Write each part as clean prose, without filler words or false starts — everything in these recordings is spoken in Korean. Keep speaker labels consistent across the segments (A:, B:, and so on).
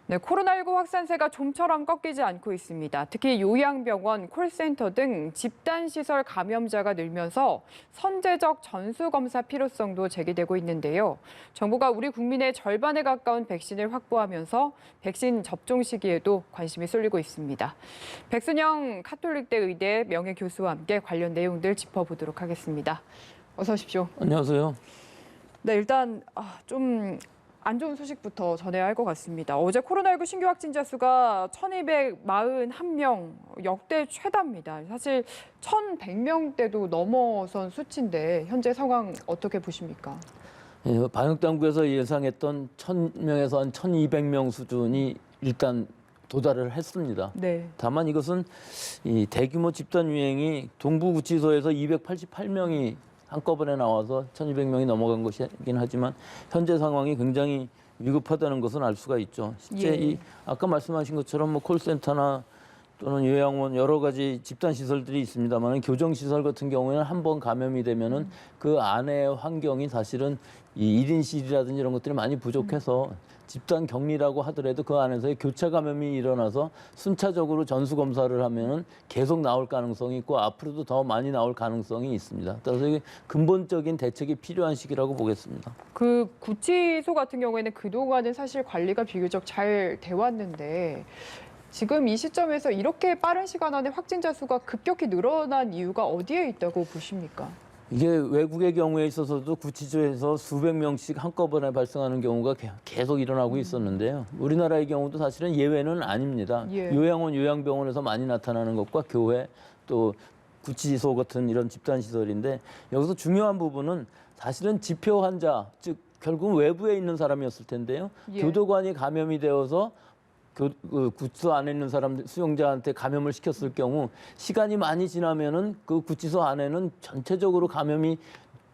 A: 네, 코로나19 확산세가 좀처럼 꺾이지 않고 있습니다. 특히 요양병원, 콜센터 등 집단시설 감염자가 늘면서 선제적 전수검사 필요성도 제기되고 있는데요. 정부가 우리 국민의 절반에 가까운 백신을 확보하면서 백신 접종 시기에도 관심이 쏠리고 있습니다. 백순영 카톨릭대 의대 명예교수와 함께 관련 내용들 짚어보도록 하겠습니다. 어서 오십시오.
B: 안녕하세요.
A: 네, 일단 좀 안 좋은 소식부터 전해야 할 것 같습니다. 어제 코로나19 신규 확진자 수가 1,241명, 역대 최다입니다. 사실 1,100명대도 넘어선 수치인데 현재 상황 어떻게 보십니까?
B: 예, 방역당국에서 예상했던 1,000명에서 한 1,200명 수준이 일단 도달을 했습니다.
A: 네.
B: 다만 이것은 이 대규모 집단 유행이 동부구치소에서 288명이 한꺼번에 나와서 1,200명이 넘어간 것이긴 하지만 현재 상황이 굉장히 위급하다는 것은 알 수가 있죠. 실제
A: 예.
B: 이 아까 말씀하신 것처럼 뭐 콜센터나 또는 요양원 여러 가지 집단 시설들이 있습니다만 교정 시설 같은 경우에는 한 번 감염이 되면은 그 안의 환경이 사실은 이 1인실이라든지 이런 것들이 많이 부족해서 집단 격리라고 하더라도 그 안에서의 교차 감염이 일어나서 순차적으로 전수 검사를 하면은 계속 나올 가능성이 있고 앞으로도 더 많이 나올 가능성이 있습니다. 따라서 이게 근본적인 대책이 필요한 시기라고 보겠습니다.
A: 그 구치소 같은 경우에는 그동안은 사실 관리가 비교적 잘 돼 왔는데 지금 이 시점에서 이렇게 빠른 시간 안에 확진자 수가 급격히 늘어난 이유가 어디에 있다고 보십니까?
B: 이게 외국의 경우에 있어서도 구치소에서 수백 명씩 한꺼번에 발생하는 경우가 계속 일어나고 있었는데요. 우리나라의 경우도 사실은 예외는 아닙니다.
A: 예.
B: 요양원, 요양병원에서 많이 나타나는 것과 교회 또 구치소 같은 이런 집단시설인데 여기서 중요한 부분은 사실은 지표 환자, 즉 결국 외부에 있는 사람이었을 텐데요.
A: 예.
B: 교도관이 감염이 되어서 구치소 안에 있는 사람들 수용자한테 감염을 시켰을 경우 시간이 많이 지나면은 그 구치소 안에는 전체적으로 감염이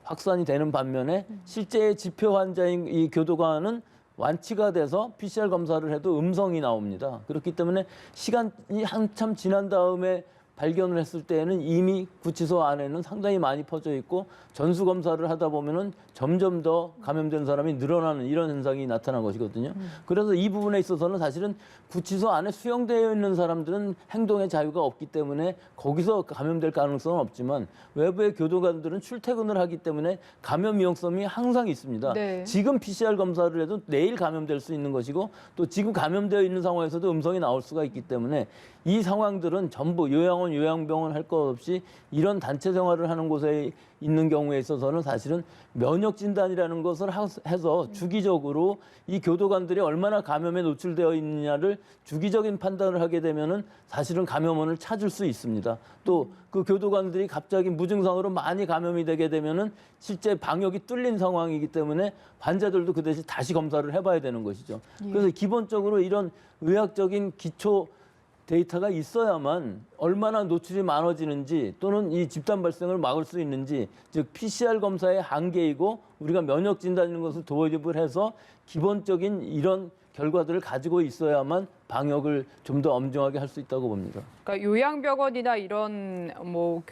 B: 확산이 되는 반면에 실제 지표 환자인 이 교도관은 완치가 돼서 PCR 검사를 해도 음성이 나옵니다. 그렇기 때문에 시간이 한참 지난 다음에 발견을 했을 때에는 이미 구치소 안에는 상당히 많이 퍼져 있고 전수 검사를 하다 보면은 점점 더 감염된 사람이 늘어나는 이런 현상이 나타난 것이거든요. 그래서 이 부분에 있어서는 사실은 구치소 안에 수용되어 있는 사람들은 행동의 자유가 없기 때문에 거기서 감염될 가능성은 없지만 외부의 교도관들은 출퇴근을 하기 때문에 감염 위험성이 항상 있습니다.
A: 네.
B: 지금 PCR 검사를 해도 내일 감염될 수 있는 것이고 또 지금 감염되어 있는 상황에서도 음성이 나올 수가 있기 때문에 이 상황들은 전부 요양원, 요양병원 할 것 없이 이런 단체 생활을 하는 곳에 있는 경우에 있어서는 사실은 면역 진단이라는 것을 해서 주기적으로 이 교도관들이 얼마나 감염에 노출되어 있느냐를 주기적인 판단을 하게 되면은 사실은 감염원을 찾을 수 있습니다. 또 그 교도관들이 갑자기 무증상으로 많이 감염이 되게 되면은 실제 방역이 뚫린 상황이기 때문에 환자들도 그 대신 다시 검사를 해봐야 되는 것이죠. 그래서 기본적으로 이런 의학적인 기초 데이터가 있어야만 얼마나 노출이 많아지는지 또는 이 집단 발생을 막을 수 있는지 즉 PCR 검사의 한계이고 우리가 면역 진단이라는 것을 도입을 해서 기본적인 이런 결과들을 가지고 있어야만 방역을 좀 더 엄정하게 할 수 있다고 봅니다.
A: 그러니까 요양병원이나 이런 뭐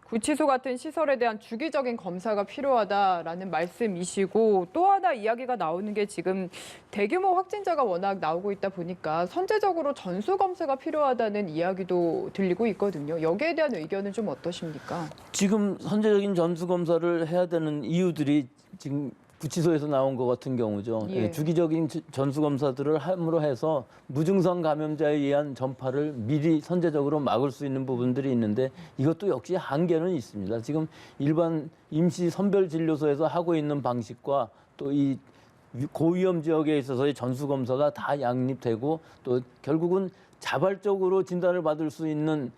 A: 구치소 같은 시설에 대한 주기적인 검사가 필요하다라는 말씀이시고 또 하나 이야기가 나오는 게 지금 대규모 확진자가 워낙 나오고 있다 보니까 선제적으로 전수 검사가 필요하다는 이야기도 들리고 있거든요. 여기에 대한 의견은 좀 어떠십니까?
B: 지금 선제적인 전수 검사를 해야 되는 이유들이 지금 구치소에서 나온 것 같은 경우죠.
A: 예.
B: 주기적인 전수 검사들을 함으로 해서 무증상 감염자에 의한 전파를 미리 선제적으로 막을 수 있는 부분들이 있는데 이것도 역시 한계는 있습니다. 지금 일반 임시 선별 진료소에서 하고 있는 방식과 또 이 고위험 지역에 있어서의 전수 검사가 다 양립되고 또 결국은 자발적으로 진단을 받을 수 있는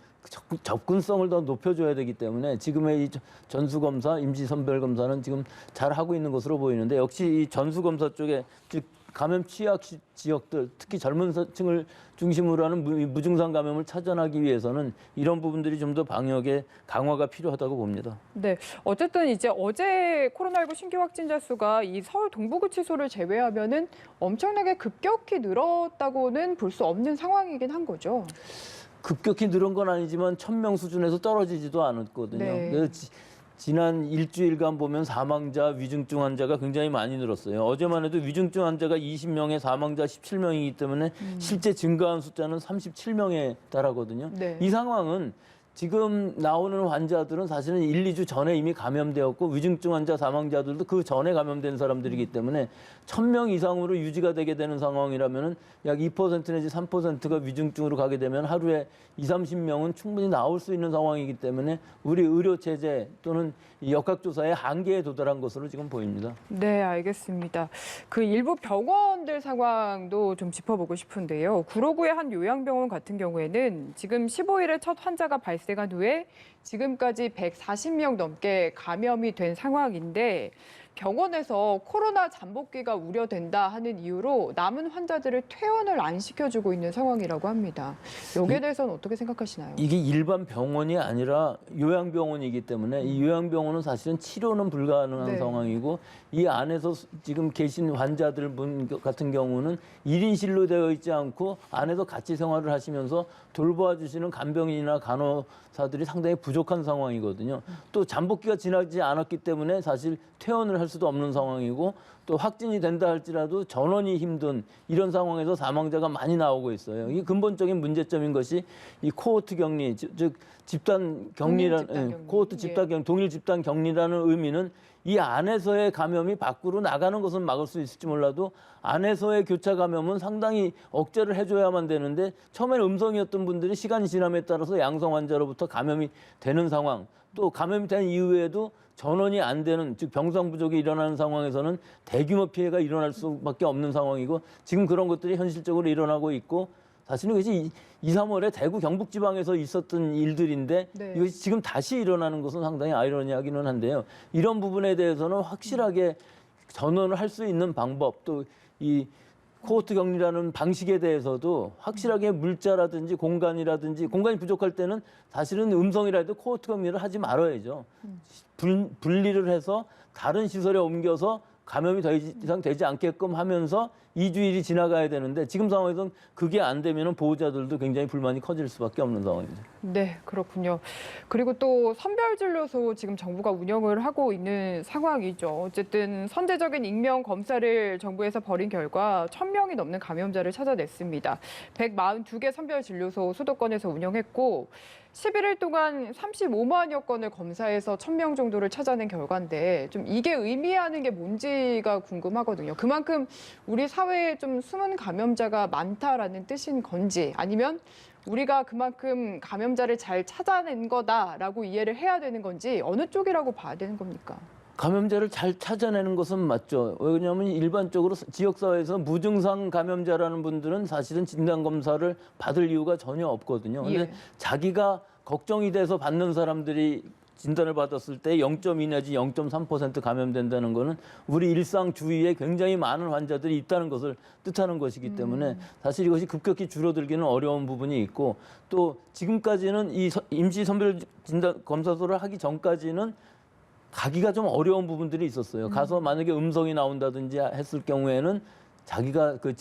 B: 접근성을 더 높여줘야 되기 때문에 지금의 이 전수검사, 임시선별검사는 지금 잘 하고 있는 것으로 보이는데 역시 이 전수검사 쪽에 즉 감염 취약 지역들, 특히 젊은 층을 중심으로 하는 무증상 감염을 차단하기 위해서는 이런 부분들이 좀 더 방역의 강화가 필요하다고 봅니다.
A: 네, 어쨌든 이제 어제 코로나19 신규 확진자 수가 이 서울 동부구치소를 제외하면은 엄청나게 급격히 늘었다고는 볼 수 없는 상황이긴 한 거죠.
B: 급격히 늘은 건 아니지만 1,000명 수준에서 떨어지지도 않았거든요.
A: 네.
B: 그래서 지난 일주일간 보면 사망자, 위중증 환자가 굉장히 많이 늘었어요. 어제만 해도 위중증 환자가 20명에 사망자 17명이기 때문에 실제 증가한 숫자는 37명에 달하거든요.
A: 네.
B: 이 상황은 지금 나오는 환자들은 사실은 1, 2주 전에 이미 감염되었고 위중증 환자 사망자들도 그 전에 감염된 사람들이기 때문에 1,000명 이상으로 유지가 되게 되는 상황이라면 약 2% 내지 3%가 위중증으로 가게 되면 하루에 20, 30명은 충분히 나올 수 있는 상황이기 때문에 우리 의료 체제 또는 이 역학조사의 한계에 도달한 것으로 지금 보입니다.
A: 네, 알겠습니다. 그 일부 병원들 상황도 좀 짚어보고 싶은데요. 구로구의 한 요양병원 같은 경우에는 지금 15일에 첫 환자가 발생한 후에 지금까지 140명 넘게 감염이 된 상황인데 병원에서 코로나 잠복기가 우려된다 하는 이유로 남은 환자들을 퇴원을 안 시켜주고 있는 상황이라고 합니다. 여기에 대해서는 어떻게 생각하시나요?
B: 이게 일반 병원이 아니라 요양병원이기 때문에 이 요양병원은 사실은 치료는 불가능한
A: 네.
B: 상황이고 이 안에서 지금 계신 환자들 분 같은 경우는 1인실로 되어 있지 않고 안에서 같이 생활을 하시면서 돌보아 주시는 간병인이나 간호사들이 상당히 부족한 상황이거든요. 또 잠복기가 지나지 않았기 때문에 사실 퇴원을 할 수도 없는 상황이고 또 확진이 된다 할지라도 전원이 힘든 이런 상황에서 사망자가 많이 나오고 있어요. 이 근본적인 문제점인 것이 이 코호트 격리, 즉 집단 격리라는 코호트 집단 격리, 동일 집단 격리라는 의미는 이 안에서의 감염이 밖으로 나가는 것은 막을 수 있을지 몰라도 안에서의 교차 감염은 상당히 억제를 해줘야만 되는데 처음에는 음성이었던 분들이 시간이 지남에 따라서 양성 환자로부터 감염이 되는 상황, 또 감염이 된 이후에도 전원이 안 되는, 즉 병상 부족이 일어나는 상황에서는 대규모 피해가 일어날 수밖에 없는 상황이고 지금 그런 것들이 현실적으로 일어나고 있고 사실은 그것이 2, 3월에 대구 경북 지방에서 있었던 일들인데
A: 네.
B: 이것이 지금 다시 일어나는 것은 상당히 아이러니하기는 한데요. 이런 부분에 대해서는 확실하게 전원을 할 수 있는 방법 또 이 코호트 격리라는 방식에 대해서도 확실하게 물자라든지 공간이라든지 공간이 부족할 때는 사실은 음성이라 해도 코호트 격리를 하지 말아야죠. 분리를 해서 다른 시설에 옮겨서 감염이 더 이상 되지 않게끔 하면서 2주일이 지나가야 되는데 지금 상황에서는 그게 안 되면 보호자들도 굉장히 불만이 커질 수밖에 없는 상황입니다.
A: 네, 그렇군요. 그리고 또 선별진료소 지금 정부가 운영을 하고 있는 상황이죠. 어쨌든 선제적인 익명 검사를 정부에서 벌인 결과 1,000명이 넘는 감염자를 찾아냈습니다. 142개 선별진료소 수도권에서 운영했고 11일 동안 35만여 건을 검사해서 1,000명 정도를 찾아낸 결과인데 좀 이게 의미하는 게 뭔지가 궁금하거든요. 그만큼 우리 사회에 좀 숨은 감염자가 많다라는 뜻인 건지 아니면 우리가 그만큼 감염자를 잘 찾아낸 거다라고 이해를 해야 되는 건지 어느 쪽이라고 봐야 되는 겁니까?
B: 감염자를 잘 찾아내는 것은 맞죠. 왜냐하면 일반적으로 지역사회에서 무증상 감염자라는 분들은 사실은 진단검사를 받을 이유가 전혀 없거든요. 근데
A: 예.
B: 자기가 걱정이 돼서 받는 사람들이 진단을 받았을 때 0.2 내지 0.3% 감염된다는 거는 우리 일상 주위에 굉장히 많은 환자들이 있다는 것을 뜻하는 것이기 때문에 사실 이것이 급격히 줄어들기는 어려운 부분이 있고 또 지금까지는 이 임시 선별 진단 검사소를 하기 전까지는 가기가 좀 어려운 부분들이 있었어요. 가서 만약에 음성이 나온다든지 했을 경우에는 자기가 그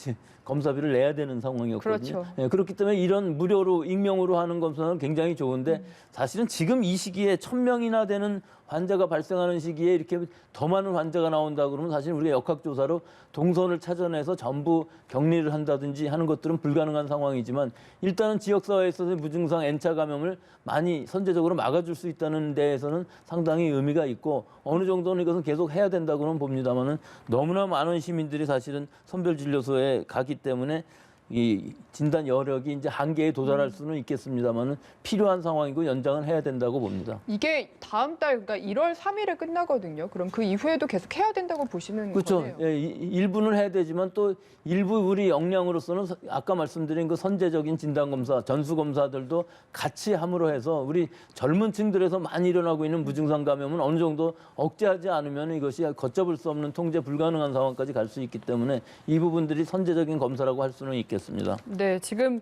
B: 검사비를 내야 되는 상황이었거든요.
A: 그렇죠.
B: 예, 그렇기 때문에 이런 무료로 익명으로 하는 검사는 굉장히 좋은데 사실은 지금 이 시기에 1,000명이나 되는 환자가 발생하는 시기에 이렇게 더 많은 환자가 나온다 그러면 사실 우리가 역학조사로 동선을 찾아내서 전부 격리를 한다든지 하는 것들은 불가능한 상황이지만 일단은 지역사회에서 무증상 N차 감염을 많이 선제적으로 막아줄 수 있다는 데에서는 상당히 의미가 있고 어느 정도는 이것은 계속 해야 된다고는 봅니다만은 너무나 많은 시민들이 사실은 선별진료소에 가기 때문에 이 진단 여력이 이제 한계에 도달할 수는 있겠습니다만은 필요한 상황이고 연장은 해야 된다고 봅니다.
A: 이게 다음 달 그러니까 1월 3일에 끝나거든요. 그럼 그 이후에도 계속 해야 된다고 보시는
B: 그렇죠.
A: 거네요.
B: 예, 일부는 해야 되지만 또 일부 우리 역량으로서는 아까 말씀드린 그 선제적인 진단검사, 전수검사들도 같이 함으로 해서 우리 젊은 층들에서 많이 일어나고 있는 무증상 감염은 어느 정도 억제하지 않으면 이것이 걷잡을 수 없는 통제 불가능한 상황까지 갈 수 있기 때문에 이 부분들이 선제적인 검사라고 할 수는 있겠습니다.
A: 네, 지금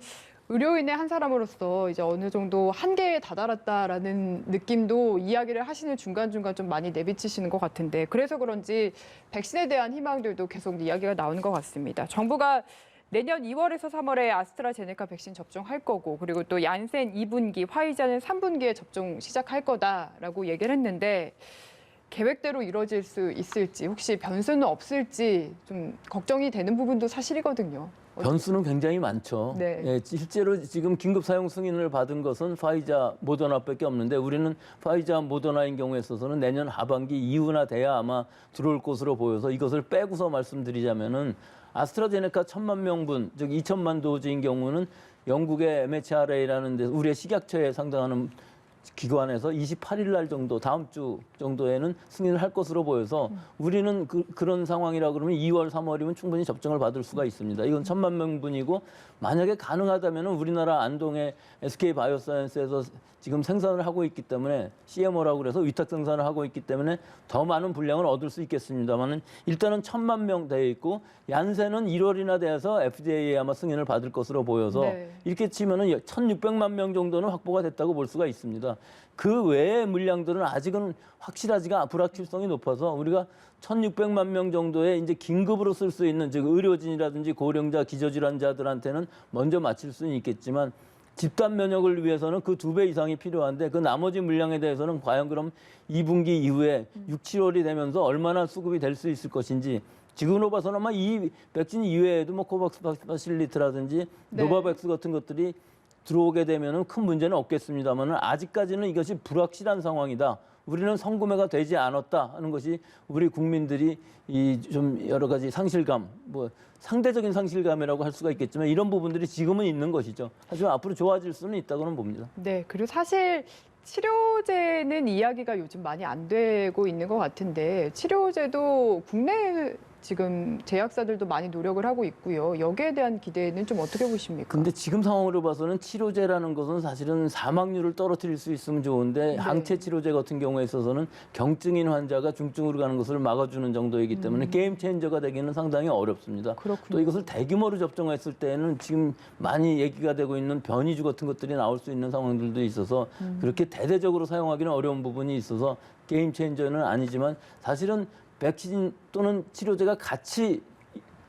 A: 의료인의 한 사람으로서 이제 어느 정도 한계에 다다랐다라는 느낌도 이야기를 하시는 중간중간 좀 많이 내비치시는 것 같은데 그래서 그런지 백신에 대한 희망들도 계속 이야기가 나오는 것 같습니다. 정부가 내년 2월에서 3월에 아스트라제네카 백신 접종할 거고 그리고 또 얀센 2분기, 화이자는 3분기에 접종 시작할 거다라고 얘기를 했는데 계획대로 이루어질 수 있을지 혹시 변수는 없을지 좀 걱정이 되는 부분도 사실이거든요.
B: 변수는 굉장히 많죠.
A: 네.
B: 예, 실제로 지금 긴급 사용 승인을 받은 것은 파이자, 모더나밖에 없는데 우리는 파이자, 모더나인 경우에 있어서는 내년 하반기 이후나 돼야 아마 들어올 것으로 보여서 이것을 빼고서 말씀드리자면은 아스트라제네카 1,000만 명분, 즉 2천만 도즈인 경우는 영국의 MHRA라는 데서 우리의 식약처에 상당하는 기관에서 28일 날 정도, 다음 주 정도에는 승인을 할 것으로 보여서 우리는 그런 상황이라 그러면 2월, 3월이면 충분히 접종을 받을 수가 있습니다. 이건 1,000만 명분이고 만약에 가능하다면 우리나라 안동의 SK바이오사이언스에서 지금 생산을 하고 있기 때문에 CMO라고 그래서 위탁 생산을 하고 있기 때문에 더 많은 분량을 얻을 수 있겠습니다만 일단은 1,000만 명 되어 있고 얀센은 1월이나 돼서 FDA에 아마 승인을 받을 것으로 보여서
A: 네.
B: 이렇게 치면은 1,600만 명 정도는 확보가 됐다고 볼 수가 있습니다. 그 외의 물량들은 아직은 확실하지가 불확실성이 높아서 우리가 1,600만 명 정도의 이제 긴급으로 쓸 수 있는 즉 의료진이라든지 고령자, 기저질환자들한테는 먼저 맞출 수는 있겠지만 집단 면역을 위해서는 그 2배 이상이 필요한데 그 나머지 물량에 대해서는 과연 그럼 2분기 이후에 6, 7월이 되면서 얼마나 수급이 될 수 있을 것인지 지금으로 봐서는 아마 이 백신 이외에도 뭐 코박스 파실리티라든지
A: 네.
B: 노바백스 같은 것들이 들어오게 되면은 큰 문제는 없겠습니다만은 아직까지는 이것이 불확실한 상황이다. 우리는 성구매가 되지 않았다 하는 것이 우리 국민들이 이 좀 여러 가지 상실감, 뭐 상대적인 상실감이라고 할 수가 있겠지만 이런 부분들이 지금은 있는 것이죠. 하지만 앞으로 좋아질 수는 있다고는 봅니다.
A: 네, 그리고 사실 치료제는 이야기가 요즘 많이 안 되고 있는 것 같은데 치료제도 국내 지금 제약사들도 많이 노력을 하고 있고요. 여기에 대한 기대는 좀 어떻게 보십니까?
B: 근데 지금 상황으로 봐서는 치료제라는 것은 사실은 사망률을 떨어뜨릴 수 있으면 좋은데
A: 네.
B: 항체 치료제 같은 경우에 있어서는 경증인 환자가 중증으로 가는 것을 막아주는 정도이기 때문에 게임 체인저가 되기는 상당히 어렵습니다.
A: 그렇군요.
B: 또 이것을 대규모로 접종했을 때는 지금 많이 얘기가 되고 있는 변이주 같은 것들이 나올 수 있는 상황들도 있어서 그렇게 대대적으로 사용하기는 어려운 부분이 있어서 게임 체인저는 아니지만 사실은 백신 또는 치료제가 같이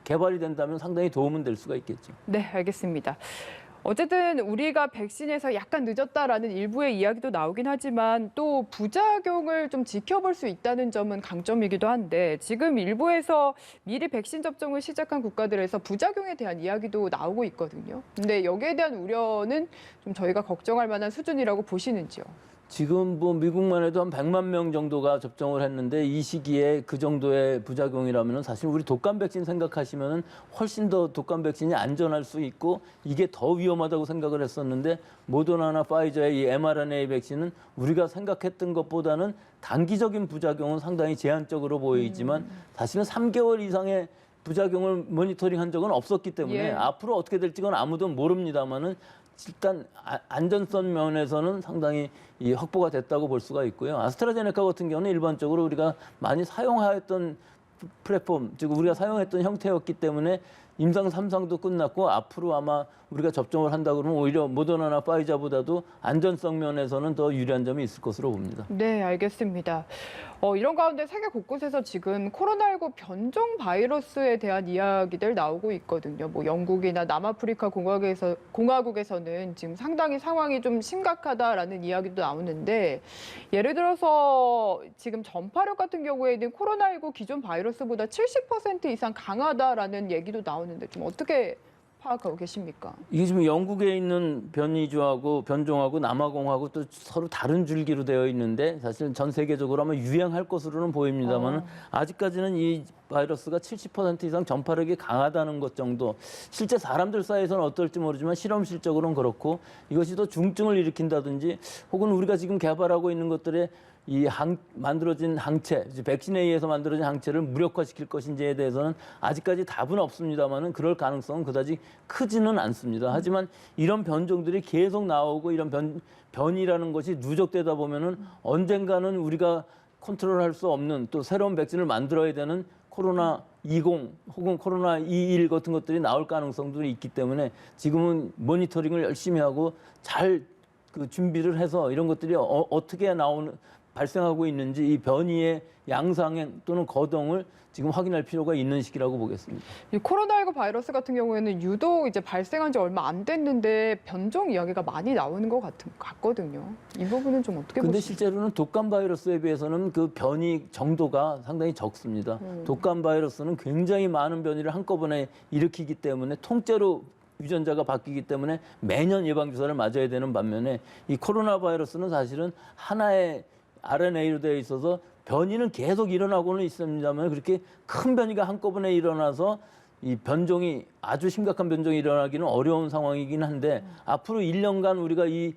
B: 개발이 된다면 상당히 도움은 될 수가 있겠죠.
A: 네, 알겠습니다. 어쨌든 우리가 백신에서 약간 늦었다라는 일부의 이야기도 나오긴 하지만 또 부작용을 좀 지켜볼 수 있다는 점은 강점이기도 한데 지금 일부에서 미리 백신 접종을 시작한 국가들에서 부작용에 대한 이야기도 나오고 있거든요. 근데 여기에 대한 우려는 좀 저희가 걱정할 만한 수준이라고 보시는지요?
B: 지금 뭐 미국만 해도 한 100만 명 정도가 접종을 했는데 이 시기에 그 정도의 부작용이라면 사실 우리 독감 백신 생각하시면 훨씬 더 독감 백신이 안전할 수 있고 이게 더 위험하다고 생각을 했었는데 모더나나 파이저의 이 mRNA 백신은 우리가 생각했던 것보다는 단기적인 부작용은 상당히 제한적으로 보이지만 사실은 3개월 이상의 부작용을 모니터링한 적은 없었기 때문에
A: 예.
B: 앞으로 어떻게 될지 건 아무도 모릅니다만은 일단 안전성 면에서는 상당히 확보가 됐다고 볼 수가 있고요. 아스트라제네카 같은 경우는 일반적으로 우리가 많이 사용하였던 플랫폼, 즉 우리가 사용했던 형태였기 때문에 임상 3상도 끝났고 앞으로 아마 우리가 접종을 한다 그러면 오히려 모더나나 파이자보다도 안전성 면에서는 더 유리한 점이 있을 것으로 봅니다.
A: 네, 알겠습니다. 이런 가운데 세계 곳곳에서 지금 코로나19 변종 바이러스에 대한 이야기들 나오고 있거든요. 뭐 영국이나 남아프리카 공화국에서는 지금 상당히 상황이 좀 심각하다라는 이야기도 나오는데 예를 들어서 지금 전파력 같은 경우에는 코로나19 기존 바이러스보다 70% 이상 강하다라는 얘기도 나오는데 좀 어떻게 파악하고 계십니까?
B: 이게 지금 영국에 있는 변이주하고 변종하고 남아공하고 또 서로 다른 줄기로 되어 있는데 사실 전 세계적으로 아마 유행할 것으로는 보입니다만 아직까지는 이 바이러스가 70% 이상 전파력이 강하다는 것 정도. 실제 사람들 사이에서는 어떨지 모르지만 실험실적으로는 그렇고 이것이 더 중증을 일으킨다든지 혹은 우리가 지금 개발하고 있는 것들의 만들어진 항체, 백신에 의해서 만들어진 항체를 무력화시킬 것인지에 대해서는 아직까지 답은 없습니다만은 그럴 가능성은 그다지 크지는 않습니다. 하지만 이런 변종들이 계속 나오고 이런 변이라는 것이 누적되다 보면은 언젠가는 우리가 컨트롤할 수 없는 또 새로운 백신을 만들어야 되는 코로나 20 혹은 코로나 21 같은 것들이 나올 가능성도 있기 때문에 지금은 모니터링을 열심히 하고 잘 그 준비를 해서 이런 것들이 어떻게 발생하고 있는지 이 변이의 양상행 또는 거동을 지금 확인할 필요가 있는 시기라고 보겠습니다.
A: 이 코로나19 바이러스 같은 경우에는 유독 이제 발생한 지 얼마 안 됐는데 변종 이야기가 많이 나오는 것 같거든요. 이 부분은 좀 어떻게
B: 근데
A: 보시죠?
B: 실제로는 독감 바이러스에 비해서는 그 변이 정도가 상당히 적습니다. 독감 바이러스는 굉장히 많은 변이를 한꺼번에 일으키기 때문에 통째로 유전자가 바뀌기 때문에 매년 예방주사를 맞아야 되는 반면에 이 코로나 바이러스는 사실은 하나의 RNA로 되어 있어서 변이는 계속 일어나고는 있습니다만 그렇게 큰 변이가 한꺼번에 일어나서 이 변종이 아주 심각한 변종이 일어나기는 어려운 상황이긴 한데 앞으로 1년간 우리가 이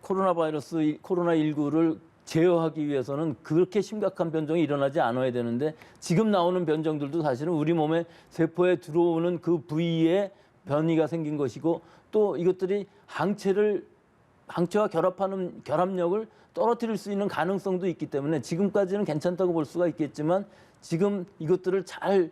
B: 코로나 바이러스, 코로나19를 제어하기 위해서는 그렇게 심각한 변종이 일어나지 않아야 되는데 지금 나오는 변종들도 사실은 우리 몸의 세포에 들어오는 그 부위에 변이가 생긴 것이고 또 이것들이 항체와 결합하는 결합력을 떨어뜨릴 수 있는 가능성도 있기 때문에 지금까지는 괜찮다고 볼 수가 있겠지만 지금 이것들을 잘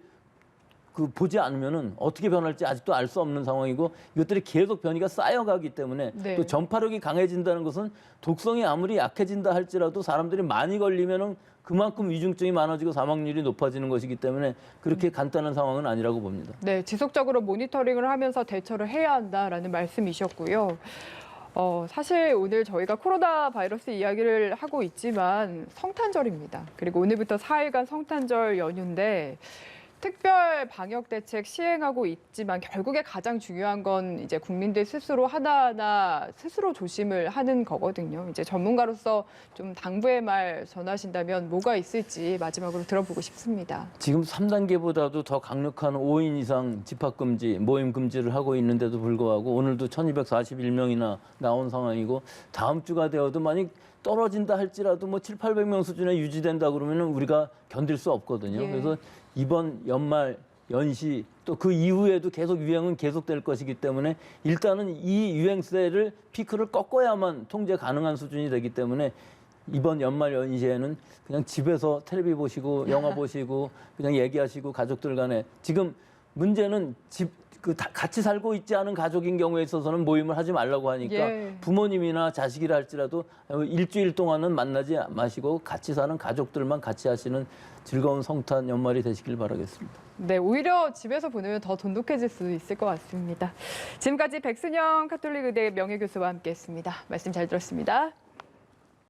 B: 보지 않으면은 어떻게 변할지 아직도 알 수 없는 상황이고 이것들이 계속 변이가 쌓여가기 때문에
A: 네.
B: 또 전파력이 강해진다는 것은 독성이 아무리 약해진다 할지라도 사람들이 많이 걸리면은 그만큼 위중증이 많아지고 사망률이 높아지는 것이기 때문에 그렇게 간단한 상황은 아니라고 봅니다.
A: 네, 지속적으로 모니터링을 하면서 대처를 해야 한다라는 말씀이셨고요. 사실 오늘 저희가 코로나 바이러스 이야기를 하고 있지만 성탄절입니다. 그리고 오늘부터 4일간 성탄절 연휴인데 특별 방역 대책 시행하고 있지만 결국에 가장 중요한 건 이제 국민들 스스로 하나하나 스스로 조심을 하는 거거든요. 이제 전문가로서 좀 당부의 말 전하신다면 뭐가 있을지 마지막으로 들어보고 싶습니다.
B: 지금 3단계보다도 더 강력한 5인 이상 집합금지, 모임 금지를 하고 있는데도 불구하고 오늘도 1241명이나 나온 상황이고 다음 주가 되어도 만약 떨어진다 할지라도 뭐 700~800명 수준에 유지된다 그러면 우리가 견딜 수 없거든요.
A: 예.
B: 그래서 이번 연말, 연시 또 그 이후에도 계속 유행은 계속될 것이기 때문에 일단은 이 유행세를 피크를 꺾어야만 통제 가능한 수준이 되기 때문에 이번 연말 연시에는 그냥 집에서 텔레비 보시고 영화 보시고 그냥 얘기하시고 가족들 간에 지금 문제는 같이 살고 있지 않은 가족인 경우에 있어서는 모임을 하지 말라고 하니까
A: 예.
B: 부모님이나 자식이라 할지라도 일주일 동안은 만나지 마시고 같이 사는 가족들만 같이 하시는 즐거운 성탄 연말이 되시길 바라겠습니다.
A: 네, 오히려 집에서 보내면 더 돈독해질 수 있을 것 같습니다. 지금까지 백순영 카톨릭 의대 명예교수와 함께했습니다. 말씀 잘 들었습니다.